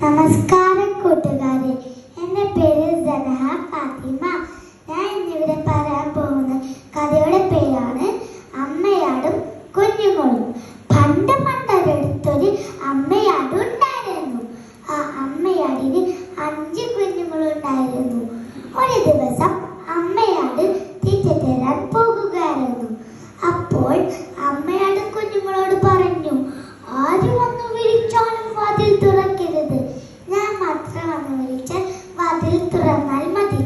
നമസ്കാരം കൂട്ടുകാരെ, എൻ്റെ പേര് സനഹ ഫാത്തിമ. ഞാൻ ഇന്നിവിടെ പറയാൻ പോകുന്ന കഥയുടെ പേരാണ് അമ്മയാടും കുഞ്ഞുങ്ങളും. പണ്ട് പണ്ടൊരിടത്തൊരു അമ്മയാട് ഉണ്ടായിരുന്നു. ആ അമ്മയാടിന് 5 കുഞ്ഞുങ്ങളുണ്ടായിരുന്നു. ഒരു ദിവസം അമ്മയാട് തീറ്റ തരാൻ പോകുകയായിരുന്നു. അപ്പോൾ അമ്മയാട് കുഞ്ഞുങ്ങളോട് പറഞ്ഞു, ആരും വന്നു വിളിച്ചാലും വാതിൽ തുറക്കരുത്. ഞാൻ മാത്രം വന്നു വിളിച്ചാൽ വാതിൽ തുറന്നാൽ മതി.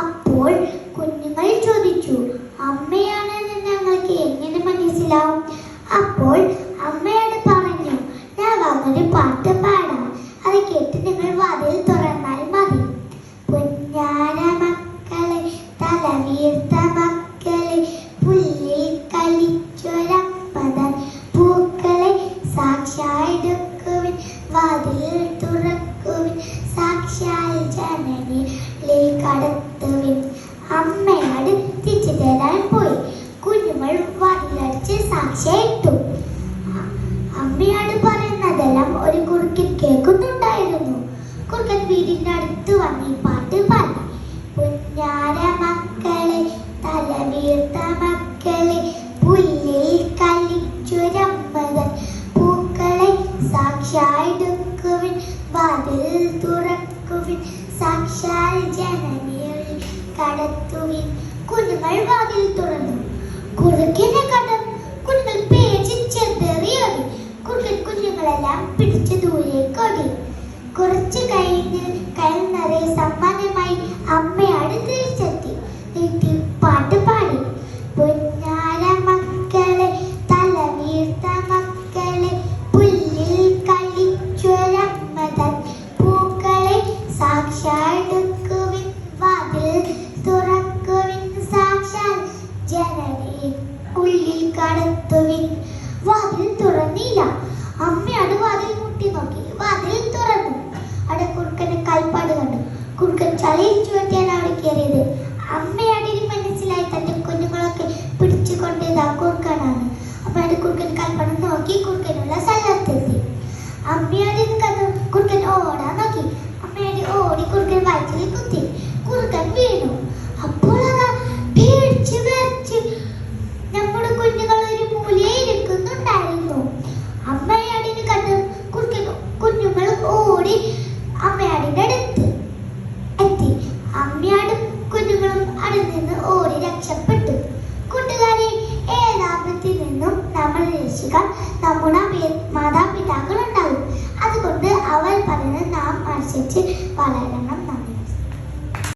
അപ്പോൾ കുഞ്ഞുങ്ങൾ ചോദിച്ചു, അമ്മയാണെന്ന് ഞങ്ങൾക്ക് എങ്ങനെ മനസ്സിലാവും? അപ്പോൾ അമ്മയോട് പറഞ്ഞു, ഞാൻ വന്നൊരു പാട്ട് പാടാം, അത് കേട്ട് നിങ്ങൾ വാതിൽ തുറന്നാൽ മതി. പുന്നാര മക്കളെ, തല വീർത്ത മക്കളെ, പുല്ലിൽ കളിച്ചൊരപ്പതൻ പൂക്കളെ, സാക്ഷായെടുക്കുവിൻ വാതിൽ തുറക്കുവിൻ, സാക്ഷാൽ ജനനിൽ കടത്തുവിൻ. അമ്മയാട് തിരിച്ചു തരാൻ പോയി. കുഞ്ഞുങ്ങൾ വാതിലടിച്ച് സാക്ഷിയിട്ടു. അമ്മയാട് പറയുന്നതെല്ലാം ഒരു കുറുക്കൻ കേൾക്കുന്നുണ്ടായിരുന്നു. കുറുക്കൻ വീടിന്റെ അടുത്ത് വന്ന് ഈ പാട്ട് പാടി. പുന്നാര മക്കളെ, തല വീർത്ത മക്കളെ, പുല്ലിൽ കളിച്ചൊരമ്മതൻ പൂക്കളെ, സാക്ഷായെടുക്കുവിൻ വാതിൽ തുറക്കുവിൻ, സാക്ഷാൽ ജനനിൽ കടത്തുവിൻ. കുഞ്ഞുങ്ങൾ വാതിൽ തുറന്നു. കുറുക്കനെ കണ്ടു കുഞ്ഞുങ്ങൾ പേടിച്ച് ചെതറിയോടി. കുറുക്കൻ കുഞ്ഞുങ്ങളെല്ലാം പിടിച്ച് ദൂരേക്ക് ഓടി. കുറച്ച് കഴിഞ്ഞ് കയ്യിൽ നിറയെ സമ്മാനമായി അമ്മയാട് തിരിച്ചെത്തി. പാട്ട് പാടി. പുന്നാര മക്കളെ, തല വീർത്ത മക്കളെ, പുല്ലിൽ കളിച്ചൊരമ്മതൻ പൂക്കളെ, സാക്ഷായെടുക്കുവിൻ വാതിൽ തുറക്കുവിൻ, സാക്ഷാൽ ജനനിൽ ഉള്ളിൽ കടത്തുവിൻ. വാതിൽ തുറന്നില്ല. അമ്മയാട് വാതിൽ മുട്ടി നോക്കി. വാതിൽ തുറന്നു. അവിടെ കുറുക്കന്റെ കാൽപ്പാട് കണ്ടു. കുറുക്കൻ ചളിയിൽ ചുവട്ടിയാണ് അവിടെ കയറിയത്. അമ്മയാടിന് മനസ്സിലായി തന്റെ കുഞ്ഞുങ്ങളൊക്കെ പിടിച്ചു കൊണ്ടത് ആ കുറുക്കനാണ്. അമ്മയുടെ കുറുക്കൻ കാൽപ്പാട് നോക്കി കുറുക്കനുള്ള സ്ഥലത്തെത്തി. അമ്മയാടിന് കണ്ടു കുറുക്കൻ ഓടാൻ നോക്കി. അമ്മയാടി ഓടി കുറുക്കൻ വയറ്റിൽ കുത്തി. കുറുക്കൻ വീണു. അപ്പോൾ അതാ പേടിച്ച് വിറച്ച് നമ്മുടെ കുഞ്ഞുങ്ങൾ ഒരു മൂലയിൽ ഇരിക്കുന്നുണ്ടായിരുന്നു. അമ്മയാടിന് കണ്ടു കുഞ്ഞുങ്ങൾ ഓടി അമ്മയാടിന്റെ അടുത്ത് എത്തി. അമ്മയാടും കുഞ്ഞുങ്ങളും അവിടെ നിന്ന് ഓടി രക്ഷപ്പെട്ടു. കൂട്ടുകാരെ, ഏതാപത്തിൽ നിന്നും നമ്മൾ രക്ഷിക്കാൻ നമ്മുടെ മാതാപിതാക്കൾ ഉണ്ടാകും. അതുകൊണ്ട് അവർ പറയുന്നത് നാം അനുസരിച്ച് വളരണം.